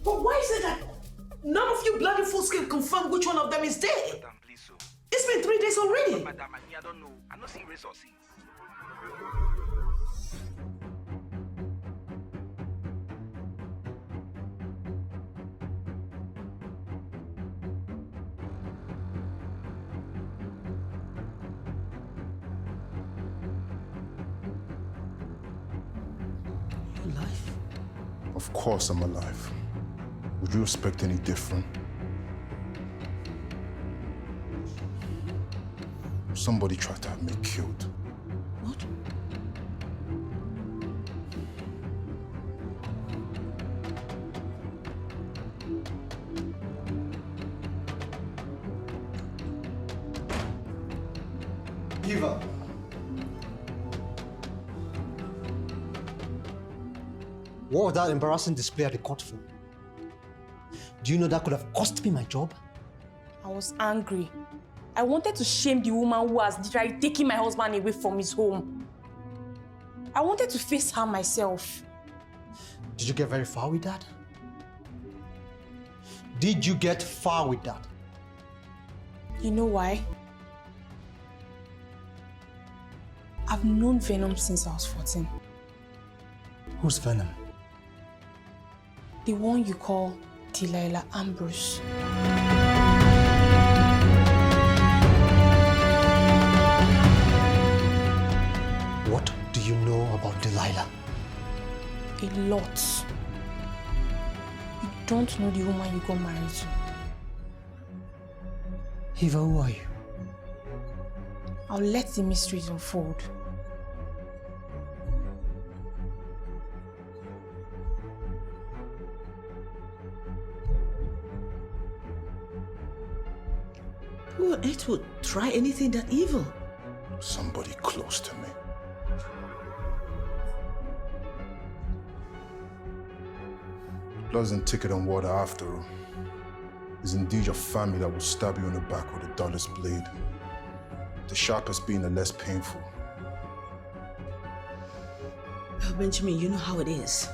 But why is it that none of you bloody fools can confirm which one of them is dead? Madam, please, so. It's been 3 days already. Madam, I don't know. I'm not seeing resources. You're alive? Of course I'm alive. Would you expect any different? Somebody tried to have me killed. What? Eva. What was that embarrassing display at the court for? Do you know that could have cost me my job? I was angry. I wanted to shame the woman who has literally taken my husband away from his home. I wanted to face her myself. Did you get very far with that? Did you get far with that? You know why? I've known Venom since I was 14. Who's Venom? The one you call Delilah Ambrose. What do you know about Delilah? A lot. You don't know the woman you got married to. Eva, who are you? I'll let the mysteries unfold. Who on earth would try anything that evil? Somebody close to me. Blood isn't ticket and water after all. It's indeed your family that will stab you in the back with a dullest blade. The sharpest being the less painful. Well, Benjamin, you know how it is.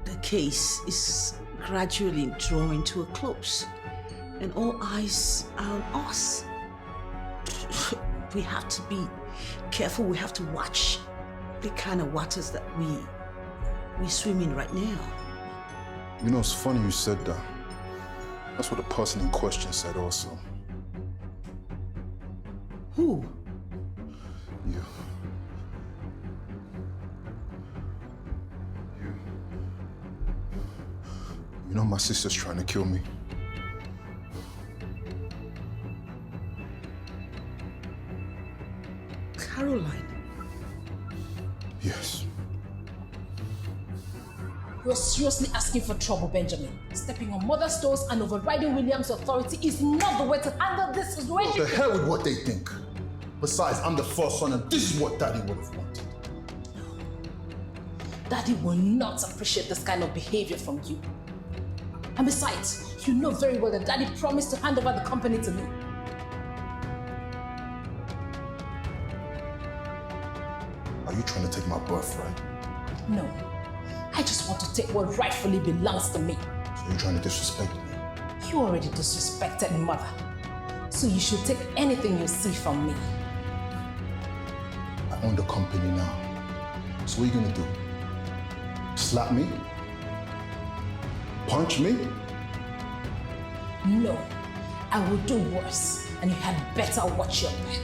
The case is gradually drawing to a close, and all eyes are on us. We have to be careful. We have to watch the kind of waters that we swim in right now. You know, it's funny you said that. That's what the person in question said also. Who? You. You know my sister's trying to kill me. Caroline. Yes. You're seriously asking for trouble, Benjamin. Stepping on mother's toes and overriding William's authority is not the way to handle this situation. The hell with what they think. Besides, I'm the first son and this is what Daddy would have wanted. Daddy will not appreciate this kind of behavior from you. And besides, you know very well that Daddy promised to hand over the company to me. Are you trying to take my birthright? No. I just want to take what rightfully belongs to me. So you're trying to disrespect me? You already disrespected Mother. So you should take anything you see from me. I own the company now. So what are you gonna do? Slap me? Punch me? No. I will do worse, and you had better watch your back.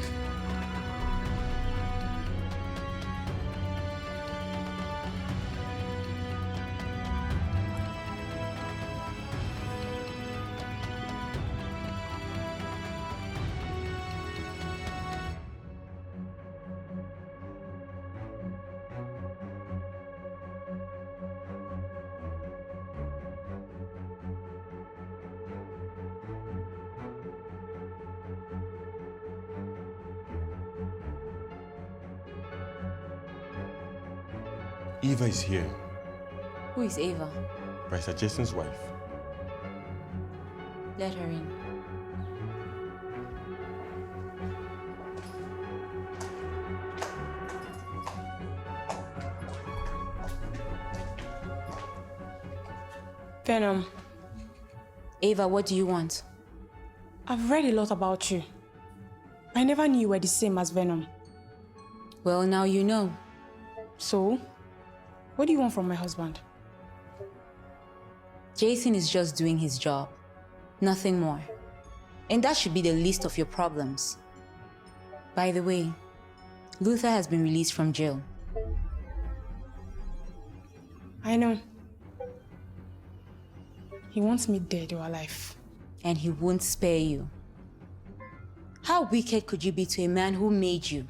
Eva is here. Who is Eva? Barrister Jason's wife. Let her in. Venom, Eva, what do you want? I've read a lot about you. I never knew you were the same as Venom. Well, now you know. So, what do you want from my husband? Jason is just doing his job. Nothing more. And that should be the least of your problems. By the way, Luther has been released from jail. I know. He wants me dead or alive. And he won't spare you. How wicked could you be to a man who made you?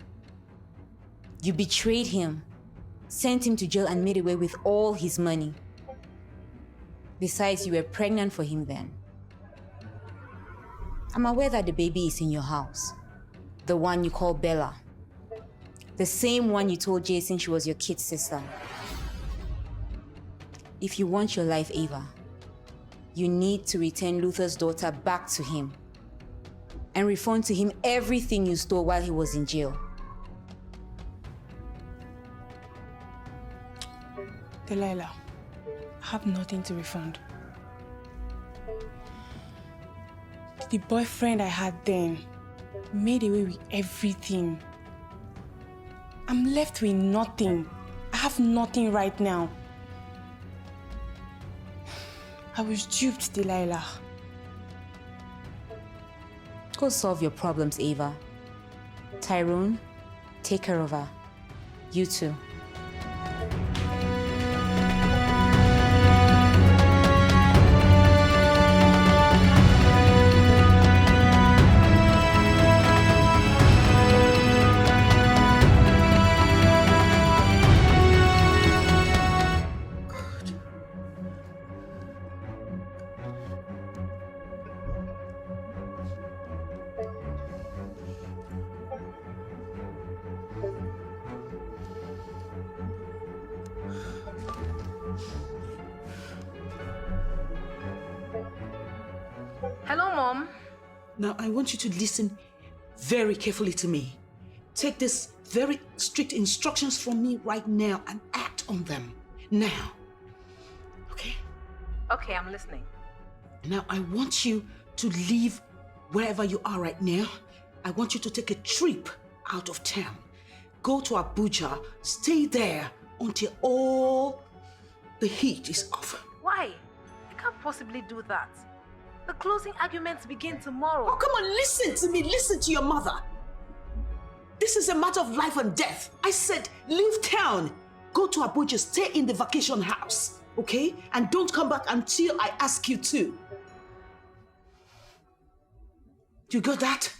You betrayed him, sent him to jail and made away with all his money. Besides, you were pregnant for him then. I'm aware that the baby is in your house. The one you call Bella. The same one you told Jason she was your kid's sister. If you want your life, Eva, you need to return Luther's daughter back to him and refund to him everything you stole while he was in jail. Delilah, I have nothing to refund. The boyfriend I had then made away with everything. I'm left with nothing. I have nothing right now. I was duped, Delilah. Go solve your problems, Eva. Tyrone, take care of her. You too. Hello, Mom. Now, I want you to listen very carefully to me. Take these very strict instructions from me right now and act on them now. Okay? Okay, I'm listening. Now, I want you to leave wherever you are right now. I want you to take a trip out of town. Go to Abuja, stay there until all the heat is off. Why? I can't possibly do that. The closing arguments begin tomorrow. Oh, come on, listen to me. Listen to your mother. This is a matter of life and death. I said, leave town. Go to Abuja, stay in the vacation house, okay? And don't come back until I ask you to. You got that?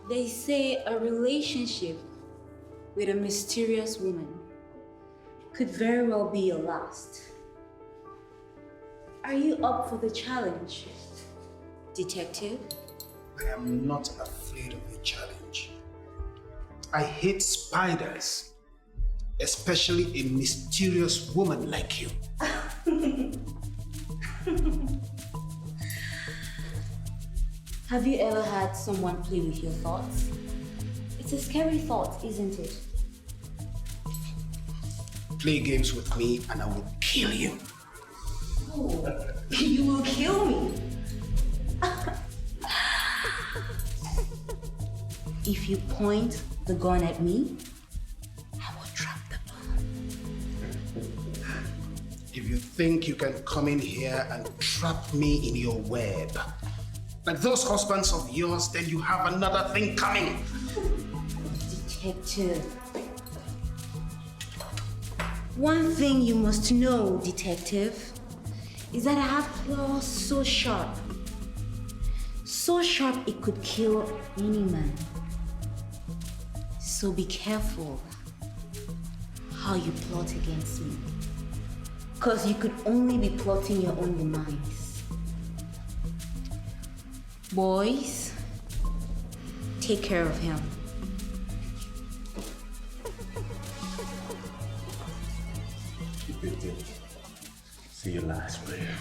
They say a relationship with a mysterious woman could very well be your last. Are you up for the challenge, detective? I am not afraid of a challenge. I hate spiders, especially a mysterious woman like you. Have you ever had someone play with your thoughts? It's a scary thought, isn't it? Play games with me and I will kill you. Oh, you will kill me. If you point the gun at me, I will drop the bomb. If you think you can come in here and trap me in your web, like those husbands of yours, then you have another thing coming. Detective. One thing you must know, detective, is that I have claws so sharp it could kill any man. So be careful how you plot against me, because you could only be plotting your own demise. Boys, take care of him. Keep it in. See your last prayer.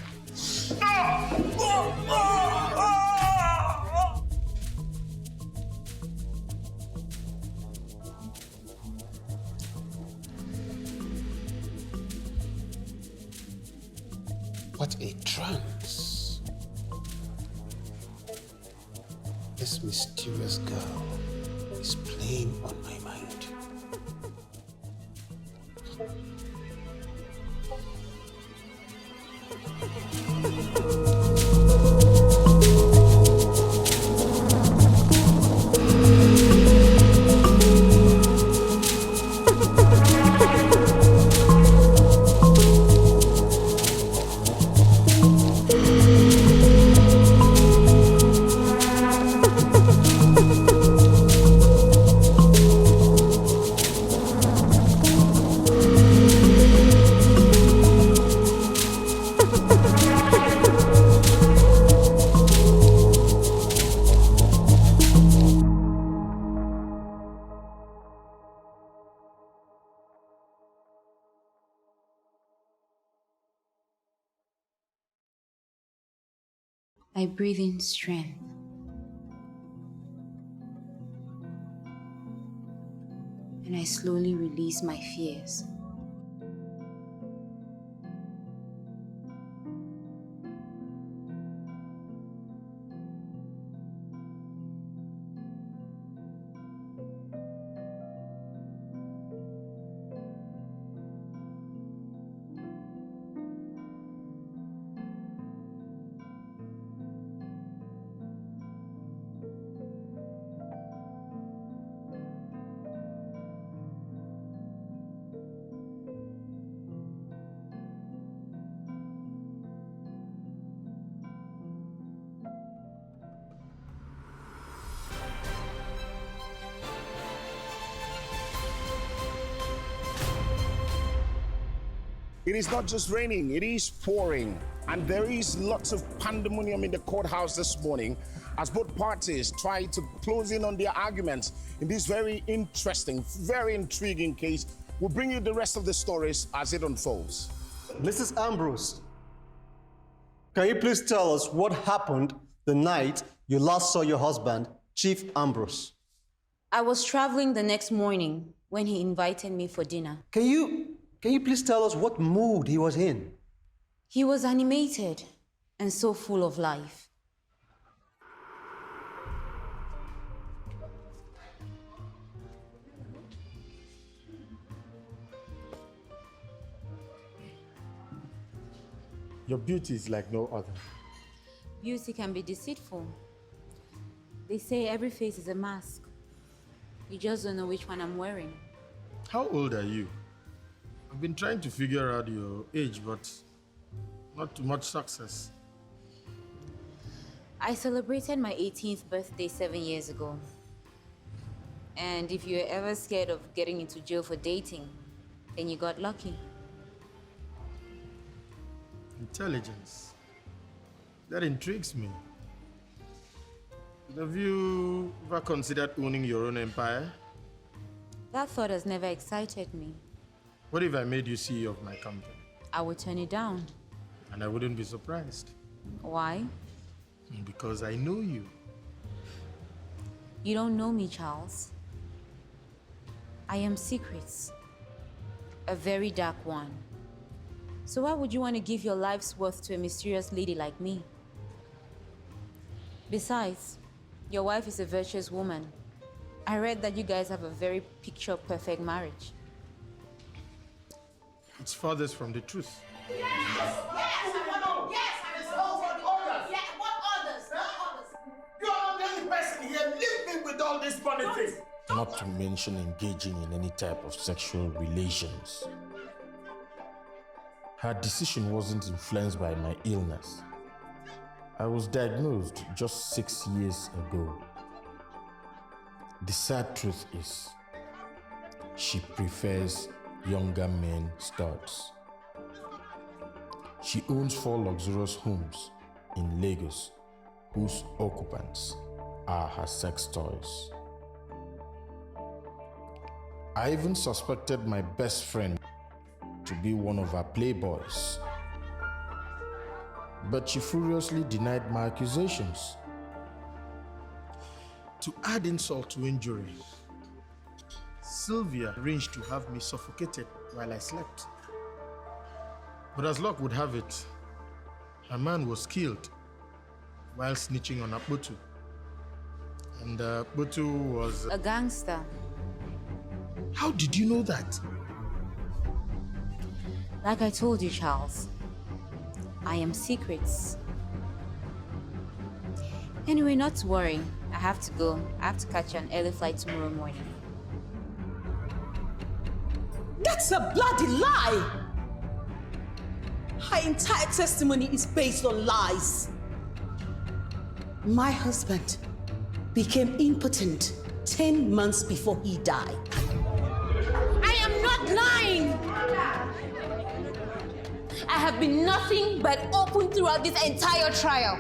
What a trance. This mysterious girl is playing on my mind. I breathe in strength. And I slowly release my fears. It is not just raining, it is pouring. And there is lots of pandemonium in the courthouse this morning as both parties try to close in on their arguments in this very interesting, very intriguing case. We'll bring you the rest of the stories as it unfolds. Mrs. Ambrose, can you please tell us what happened the night you last saw your husband, Chief Ambrose? I was traveling the next morning when he invited me for dinner. Can you please tell us what mood he was in? He was animated and so full of life. Your beauty is like no other. Beauty can be deceitful. They say every face is a mask. You just don't know which one I'm wearing. How old are you? I've been trying to figure out your age, but not too much success. I celebrated my 18th birthday 7 years ago. And if you're ever scared of getting into jail for dating, then you got lucky. Intelligence. That intrigues me. Have you ever considered owning your own empire? That thought has never excited me. What if I made you CEO of my company? I would turn it down. And I wouldn't be surprised. Why? Because I know you. You don't know me, Charles. I am secrets. A very dark one. So why would you want to give your life's worth to a mysterious lady like me? Besides, your wife is a virtuous woman. I read that you guys have a very picture-perfect marriage. It's farthest from the truth. Yes, and it's all for the others. Yeah, what others? What others? You are not the only person here. Leave me with all these funny things. Not to mention engaging in any type of sexual relations. Her decision wasn't influenced by my illness. I was diagnosed just 6 years ago. The sad truth is, she prefers younger men studs. She owns 4 luxurious homes in Lagos, whose occupants are her sex toys. I even suspected my best friend to be one of her playboys, but she furiously denied my accusations. To add insult to injury, Sylvia arranged to have me suffocated while I slept. But as luck would have it, her man was killed while snitching on Aputu. And Aputu was a gangster. How did you know that? Like I told you, Charles, I am secrets. Anyway, not to worry. I have to go. I have to catch an early flight tomorrow morning. That's a bloody lie! Her entire testimony is based on lies. My husband became impotent 10 months before he died. I am not lying! I have been nothing but open throughout this entire trial.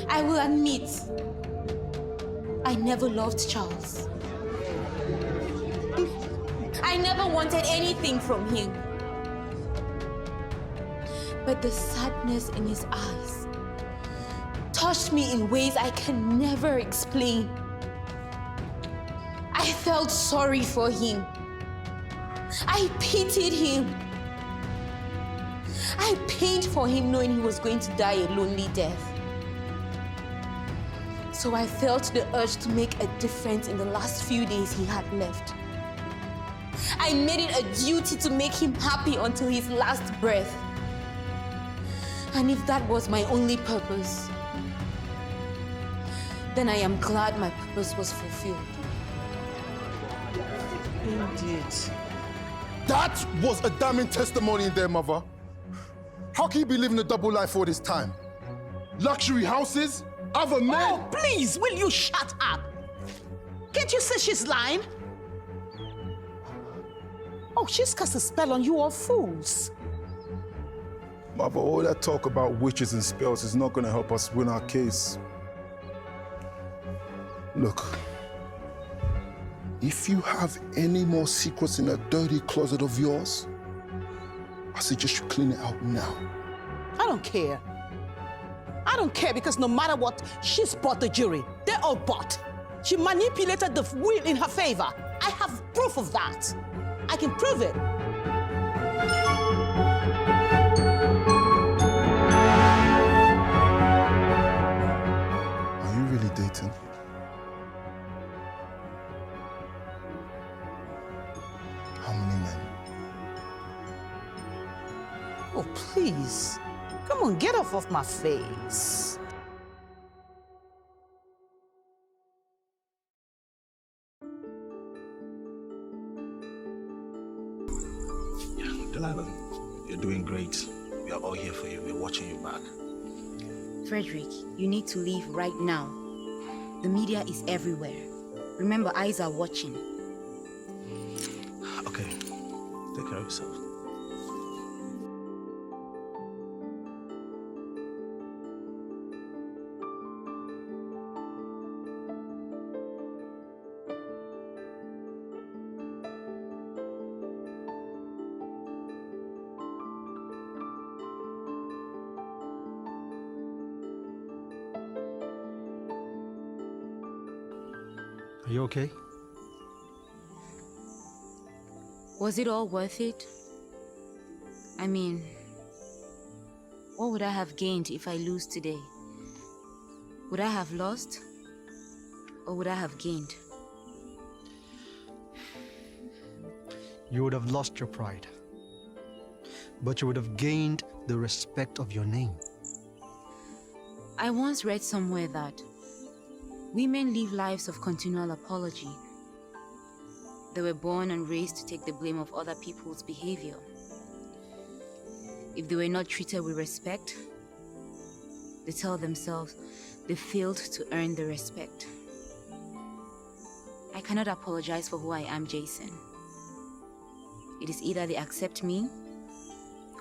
I will admit, I never loved Charles. I never wanted anything from him. But the sadness in his eyes touched me in ways I can never explain. I felt sorry for him. I pitied him. I paid for him knowing he was going to die a lonely death. So I felt the urge to make a difference in the last few days he had left. I made it a duty to make him happy until his last breath. And if that was my only purpose, then I am glad my purpose was fulfilled. Indeed. That was a damning testimony in there, mother. How can you be living a double life all this time? Luxury houses, other men. Oh, please, will you shut up? Can't you say she's lying? Oh, she's cast a spell on you all fools. Mother, all that talk about witches and spells is not going to help us win our case. Look, if you have any more secrets in that dirty closet of yours, I suggest you clean it out now. I don't care. I don't care because no matter what, she's bought the jury. They're all bought. She manipulated the will in her favor. I have proof of that. I can prove it. Are you really dating? How many men? Oh, please. Come on, get off my face. Delilah, you're doing great. We are all here for you. We're watching you back. Frederick, you need to leave right now. The media is everywhere. Remember, eyes are watching. Okay, take care of yourself. Are you okay? Was it all worth it? I mean, what would I have gained if I lose today? Would I have lost? Or would I have gained? You would have lost your pride. But you would have gained the respect of your name. I once read somewhere that women live lives of continual apology. They were born and raised to take the blame of other people's behavior. If they were not treated with respect, they tell themselves they failed to earn the respect. I cannot apologize for who I am, Jason. It is either they accept me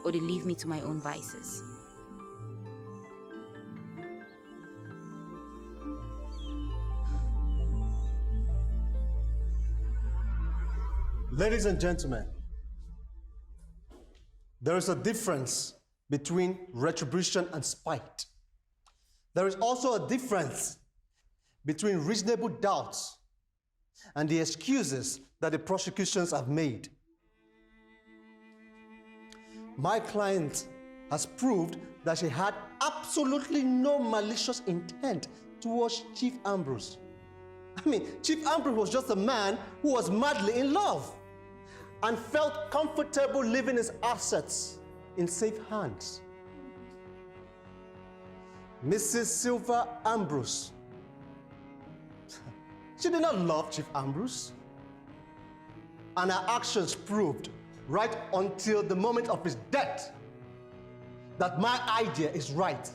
or they leave me to my own vices. Ladies and gentlemen, there is a difference between retribution and spite. There is also a difference between reasonable doubts and the excuses that the prosecutions have made. My client has proved that she had absolutely no malicious intent towards Chief Ambrose. I mean, Chief Ambrose was just a man who was madly in love and felt comfortable leaving his assets in safe hands. Mrs. Silver Ambrose, she did not love Chief Ambrose, and her actions proved right until the moment of his death that my idea is right.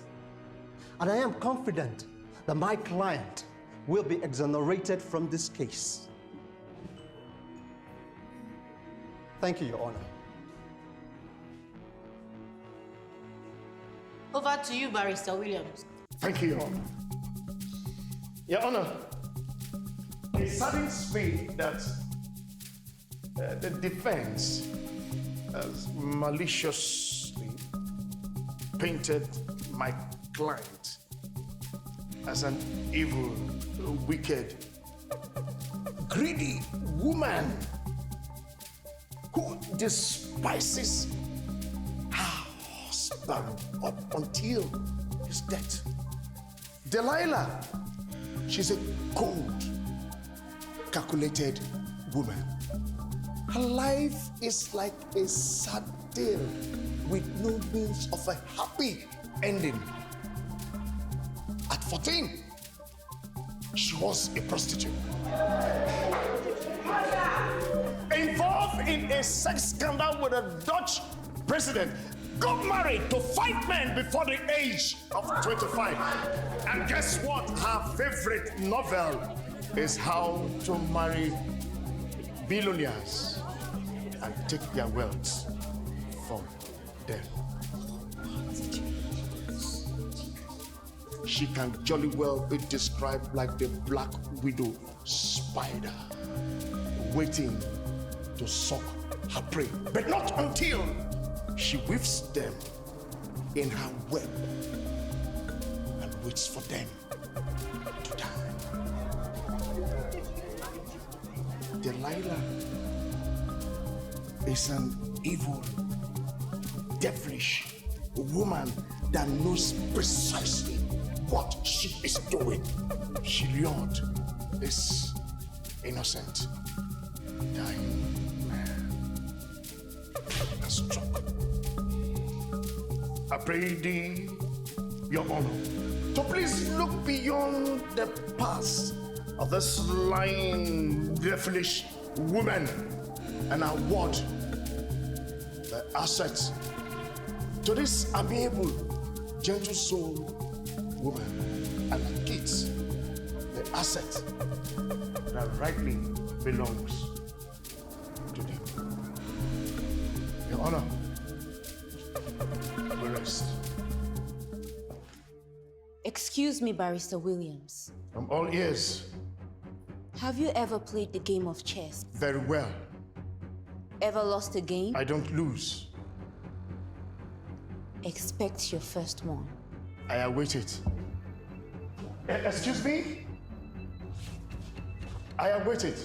And I am confident that my client will be exonerated from this case. Thank you, Your Honor. Over to you, Barrister Williams. Thank you, Your Honor. Your Honor, it saddens me that the defense has maliciously painted my client as an evil, wicked, greedy woman who despises her husband up until his death. Delilah, she's a cold, calculated woman. Her life is like a sad tale with no means of a happy ending. At 14, she was a prostitute. Involved in a sex scandal with a Dutch president, got married to 5 men before the age of 25. And guess what? Her favorite novel is how to marry billionaires and take their wealth from them. She can jolly well be described like the black widow spider, waiting to suck her prey, but not until she weaves them in her web and waits for them to die. Delilah is an evil, devilish woman that knows precisely what she is doing. She lured this innocent, dying man and struck. I pray thee, Your Honor, to please look beyond the past of this lying, devilish woman and award the assets to this amiable, gentle soul woman and her kids, the asset that rightly belongs to them. Your Honor, we rest. Excuse me, Barrister Williams. I'm all ears. Have you ever played the game of chess? Very well. Ever lost a game? I don't lose. Expect your first one. I await it. Excuse me? I await it.